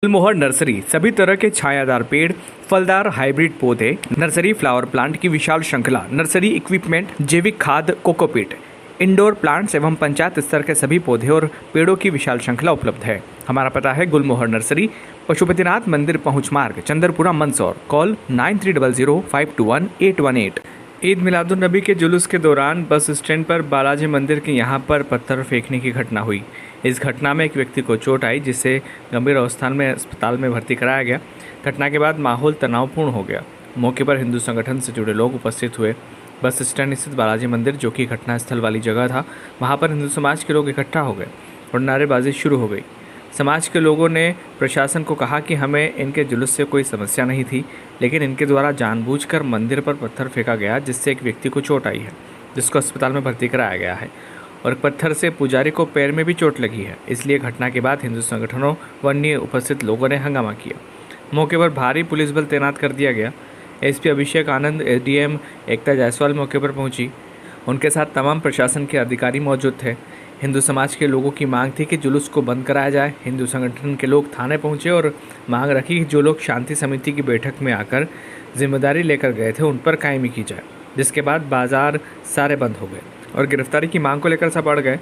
गुलमोहर nursery सभी तरह के छायादार पेड़, फलदार हाइब्रिड पौधे, नर्सरी फ्लावर प्लांट की विशाल श्रृंखला, नर्सरी इक्विपमेंट, जैविक खाद, कोकोपीट, इंडोर प्लांट्स एवं पंचायत स्तर के सभी पौधे और पेड़ों की विशाल श्रृंखला उपलब्ध है। हमारा पता है गुलमोहर नर्सरी, पशुपतिनाथ मंदिर पहुंच मार्ग, चंद्रपुरा, मंदसौर। कॉल 9300512818। ईद मिलादुन्नबी के जुलूस के दौरान बस स्टैंड पर बालाजी मंदिर के यहाँ पर पत्थर फेंकने की घटना हुई। इस घटना में एक व्यक्ति को चोट आई, जिसे गंभीर अवस्था में अस्पताल में भर्ती कराया गया। घटना के बाद माहौल तनावपूर्ण हो गया। मौके पर हिंदू संगठन से जुड़े लोग उपस्थित हुए। बस स्टैंड स्थित बालाजी मंदिर, जो कि घटनास्थल वाली जगह था, वहाँ पर हिंदू समाज के लोग इकट्ठा हो गए और नारेबाजी शुरू हो गई। समाज के लोगों ने प्रशासन को कहा कि हमें इनके जुलूस से कोई समस्या नहीं थी, लेकिन इनके द्वारा जानबूझकर मंदिर पर पत्थर फेंका गया, जिससे एक व्यक्ति को चोट आई है, जिसको अस्पताल में भर्ती कराया गया है और पत्थर से पुजारी को पैर में भी चोट लगी है। इसलिए घटना के बाद हिंदू संगठनों व अन्य उपस्थित लोगों ने हंगामा किया। मौके पर भारी पुलिस बल तैनात कर दिया गया। एसपी अभिषेक आनंद, एसडीएम एकता जायसवाल मौके पर पहुंची। उनके साथ तमाम प्रशासन के अधिकारी मौजूद थे। हिंदू समाज के लोगों की मांग थी कि जुलूस को बंद कराया जाए। हिंदू संगठन के लोग थाने पहुंचे और मांग रखी कि जो लोग शांति समिति की बैठक में आकर जिम्मेदारी लेकर गए थे, उन पर कायमी की जाए। जिसके बाद बाजार सारे बंद हो गए और गिरफ्तारी की मांग को लेकर सब अड़ गए।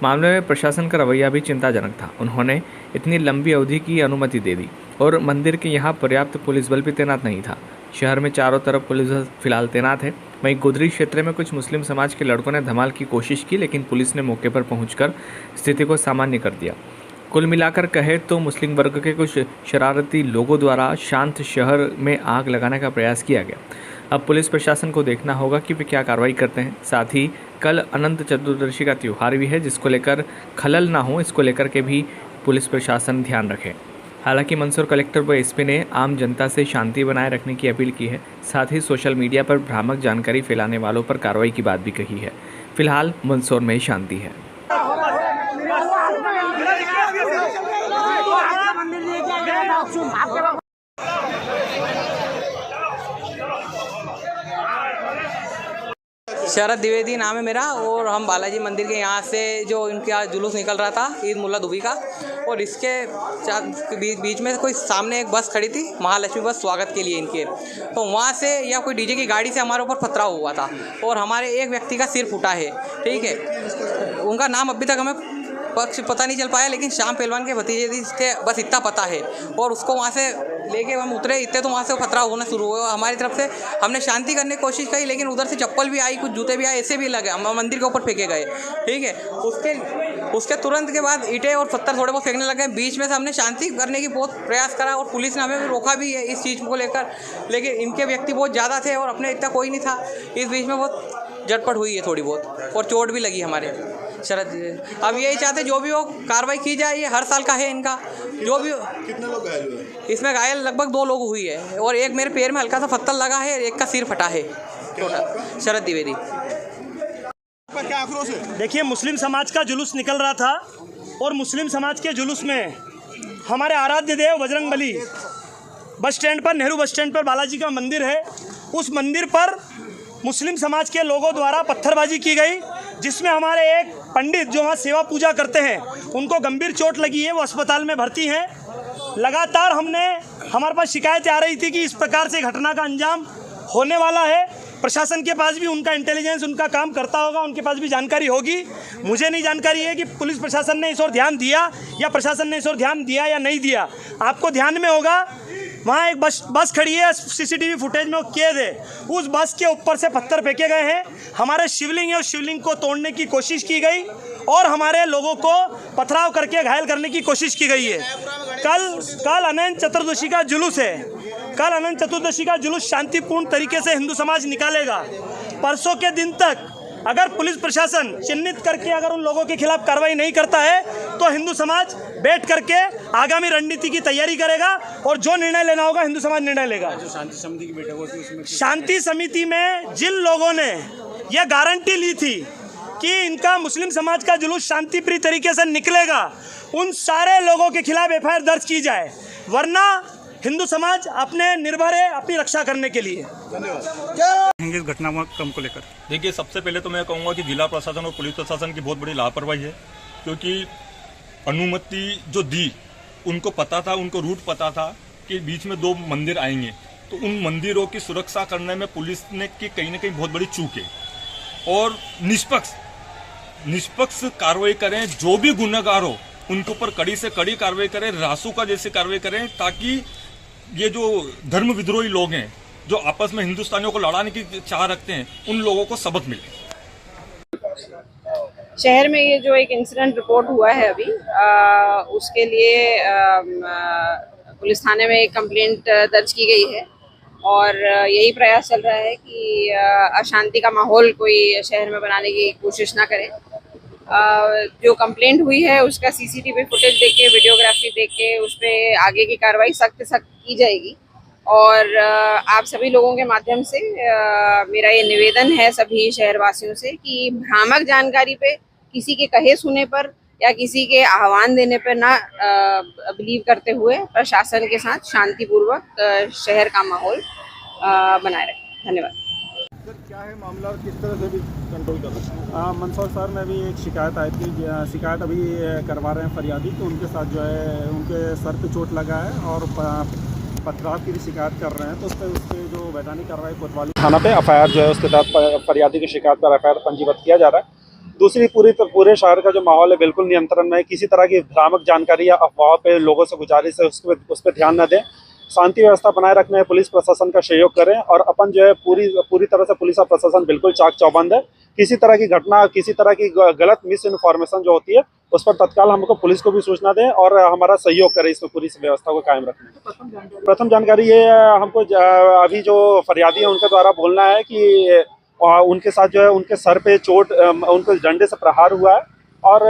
मामले में प्रशासन का रवैया भी चिंताजनक था। उन्होंने इतनी लंबी अवधि की अनुमति दे दी और मंदिर के यहाँ पर्याप्त पुलिस बल भी तैनात नहीं था। शहर में चारों तरफ पुलिस बल फिलहाल तैनात है। वहीं गोदरी क्षेत्र में कुछ मुस्लिम समाज के लड़कों ने धमाल की कोशिश की, लेकिन पुलिस ने मौके पर पहुंचकर स्थिति को सामान्य कर दिया। कुल मिलाकर कहे तो मुस्लिम वर्ग के कुछ शरारती लोगों द्वारा शांत शहर में आग लगाने का प्रयास किया गया। अब पुलिस प्रशासन को देखना होगा कि वे क्या कार्रवाई करते हैं। साथ ही कल अनंत चतुर्दशी का त्यौहार भी है, जिसको लेकर खलल ना हो, इसको लेकर के भी पुलिस प्रशासन ध्यान रखे। हालांकि मंदसौर कलेक्टर व एसपी ने आम जनता से शांति बनाए रखने की अपील की है। साथ ही सोशल मीडिया पर भ्रामक जानकारी फैलाने वालों पर कार्रवाई की बात भी कही है। फिलहाल मंदसौर में शांति है। शरद द्विवेदी नाम है मेरा और हम बालाजी मंदिर के यहाँ से जो इनका जुलूस निकल रहा था ईद मुल्ला दुबी का, और इसके बीच में कोई सामने एक बस खड़ी थी, महालक्ष्मी बस, स्वागत के लिए इनके। तो वहाँ से या कोई डीजे की गाड़ी से हमारे ऊपर पथराव हुआ था और हमारे एक व्यक्ति का सिर फूटा है। ठीक है, उनका नाम अभी तक हमें पता नहीं चल पाया, लेकिन श्याम पहलवान के भतीजे थे, बस इतना पता है। और उसको वहाँ से लेके हम उतरे, इतने तो वहाँ से पथराव होना शुरू हुआ। हमारी तरफ से हमने शांति करने की कोशिश की, लेकिन उधर से चप्पल भी आई, कुछ जूते भी आए, ऐसे भी लगे, हम मंदिर के ऊपर फेंके गए। ठीक है, उसके तुरंत के बाद ईंटें और पत्थर थोड़े बहुत फेंकने लगे। बीच में से हमने शांति करने की बहुत प्रयास करा और पुलिस ने हमें भी रोका भी है इस चीज़ को लेकर, लेकिन इनके व्यक्ति बहुत ज़्यादा थे और अपने इतना कोई नहीं था। इस बीच में बहुत झटपट हुई है थोड़ी बहुत और चोट भी लगी हमारे शरद। अब यही चाहते जो भी हो कार्रवाई की जाए, ये हर साल का है इनका। जो भी कितने लोग घायल हुए? इसमें घायल लगभग 2 लोग हुई है और एक मेरे पैर में हल्का सा पत्थर लगा है, एक का सिर फटा है। शरद द्विवेदी। क्या आक्रोश है? देखिए, मुस्लिम समाज का जुलूस निकल रहा था और मुस्लिम समाज के जुलूस में हमारे आराध्य देव बजरंगबली बस स्टैंड पर, नेहरू बस स्टैंड पर बालाजी का मंदिर है, उस मंदिर पर मुस्लिम समाज के लोगों द्वारा पत्थरबाजी की गई, जिसमें हमारे एक पंडित जो वहाँ सेवा पूजा करते हैं, उनको गंभीर चोट लगी है, वो अस्पताल में भर्ती हैं। लगातार हमारे पास शिकायतें आ रही थी कि इस प्रकार से घटना का अंजाम होने वाला है। प्रशासन के पास भी उनका इंटेलिजेंस, उनका काम करता होगा, उनके पास भी जानकारी होगी। मुझे नहीं जानकारी है कि पुलिस प्रशासन ने इस ओर ध्यान दिया या प्रशासन ने इस ओर ध्यान दिया या नहीं दिया। आपको ध्यान में होगा, वहाँ एक बस खड़ी है, सीसीटीवी फुटेज में वो कैद है। उस बस के ऊपर से पत्थर फेंके गए हैं, हमारे शिवलिंग है, उस शिवलिंग को तोड़ने की कोशिश की गई और हमारे लोगों को पथराव करके घायल करने की कोशिश की गई है। कल अनंत चतुर्दशी का जुलूस है। कल अनंत चतुर्दशी का जुलूस शांतिपूर्ण तरीके से हिंदू समाज निकालेगा। परसों के दिन तक अगर पुलिस प्रशासन चिन्हित करके अगर उन लोगों के खिलाफ कार्रवाई नहीं करता है, तो हिंदू समाज बैठ करके आगामी रणनीति की तैयारी करेगा और जो निर्णय लेना होगा हिंदू समाज निर्णय लेगा। जो शांति समिति की बैठक होती है, उसमें शांति समिति में जिन लोगों ने यह गारंटी ली थी कि इनका मुस्लिम समाज का जुलूस शांतिप्रिय तरीके से निकलेगा, उन सारे लोगों के खिलाफ एफआईआर दर्ज की जाए, वरना हिंदू समाज अपने निर्भर है अपनी रक्षा करने के लिए। धन्यवाद। इस घटनाक्रम को लेकर देखिए, सबसे पहले तो मैं कहूँगा कि जिला प्रशासन और पुलिस प्रशासन की बहुत बड़ी लापरवाही है, क्योंकि अनुमति जो दी उनको पता था, उनको रूट पता था कि बीच में 2 मंदिर आएंगे, तो उन मंदिरों की सुरक्षा करने में पुलिस ने की कहीं ना कहीं बहुत बड़ी चूक है। और निष्पक्ष कार्रवाई करें, जो भी गुनहगार हो उनके ऊपर कड़ी से कड़ी कार्रवाई करें, रासुका जैसी कार्रवाई करें, ताकि ये जो धर्म विद्रोही लोग हैं जो आपस में हिंदुस्तानियों को लड़ाने की चाह रखते हैं, उन लोगों को सबक मिले। शहर में ये जो एक इंसिडेंट रिपोर्ट हुआ है अभी, उसके लिए पुलिस थाने में एक कंप्लेंट दर्ज की गई है और यही प्रयास चल रहा है कि अशांति का माहौल कोई शहर में बनाने की कोशिश ना करें। जो कंप्लेंट हुई है उसका सीसीटीवी फुटेज देख के, वीडियोग्राफी देख के उस पर आगे की कार्रवाई सख्त की जाएगी। और आप सभी लोगों के माध्यम से मेरा ये निवेदन है सभी शहरवासियों से कि भ्रामक जानकारी पे, किसी के कहे सुने पर या किसी के आह्वान देने पर ना बिलीव करते हुए प्रशासन के साथ शांतिपूर्वक शहर का माहौल बनाए रखें। धन्यवाद। सर क्या है मामला और किस तरह से भी कंट्रोल कर रहे हैं? मंदसौर शहर में भी एक शिकायत आई थी, शिकायत अभी करवा रहे हैं फरियादी कि उनके साथ जो है उनके सर पे चोट लगा है और पथराव की भी शिकायत कर रहे हैं। तो उस पर जो वैधानिक कार्रवाई कोतवाली थाना पे एफआईआर जो है उसके तहत फरियादी की शिकायत पर एफआईआर पंजीबद्ध किया जा रहा है। दूसरी पूरे शहर का जो माहौल है बिल्कुल नियंत्रण में है। किसी तरह की भ्रामक जानकारी या अफवाह पे लोगों से गुजारिश है उस पर ध्यान न दें। शांति व्यवस्था बनाए रखने में पुलिस प्रशासन का सहयोग करें और अपन जो है पूरी तरह से पुलिस और प्रशासन बिल्कुल चाक चौबंद है। किसी तरह की घटना, किसी तरह की गलत मिस इन्फॉर्मेशन जो होती है उस पर तत्काल हमको पुलिस को भी सूचना दें और हमारा सहयोग करें इसमें पूरी व्यवस्था को कायम रखने में। प्रथम जानकारी ये हमको अभी जो फरियादी है उनके द्वारा बोलना है कि उनके साथ जो है उनके सर पे चोट, उनको डंडे से प्रहार हुआ है और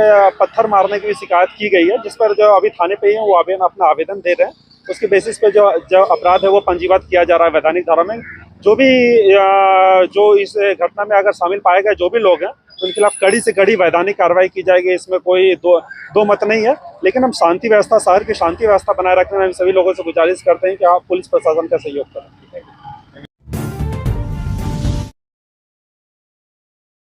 पत्थर मारने की भी शिकायत की गई है, जिस पर जो अभी थाने पे ही है वो अपना आवेदन दे रहे हैं। उसके बेसिस पे जो अपराध है वो पंजीबद्ध किया जा रहा है वैधानिक धारा में। जो इस घटना में अगर शामिल पाए गए जो भी लोग हैं उनके खिलाफ कड़ी से कड़ी वैधानिक कार्रवाई की जाएगी। इसमें कोई दो मत नहीं है। लेकिन हम शांति व्यवस्था, शहर की शांति व्यवस्था बनाए रखने में हम सभी लोगों से गुजारिश करते हैं कि आप पुलिस प्रशासन का सहयोग करें।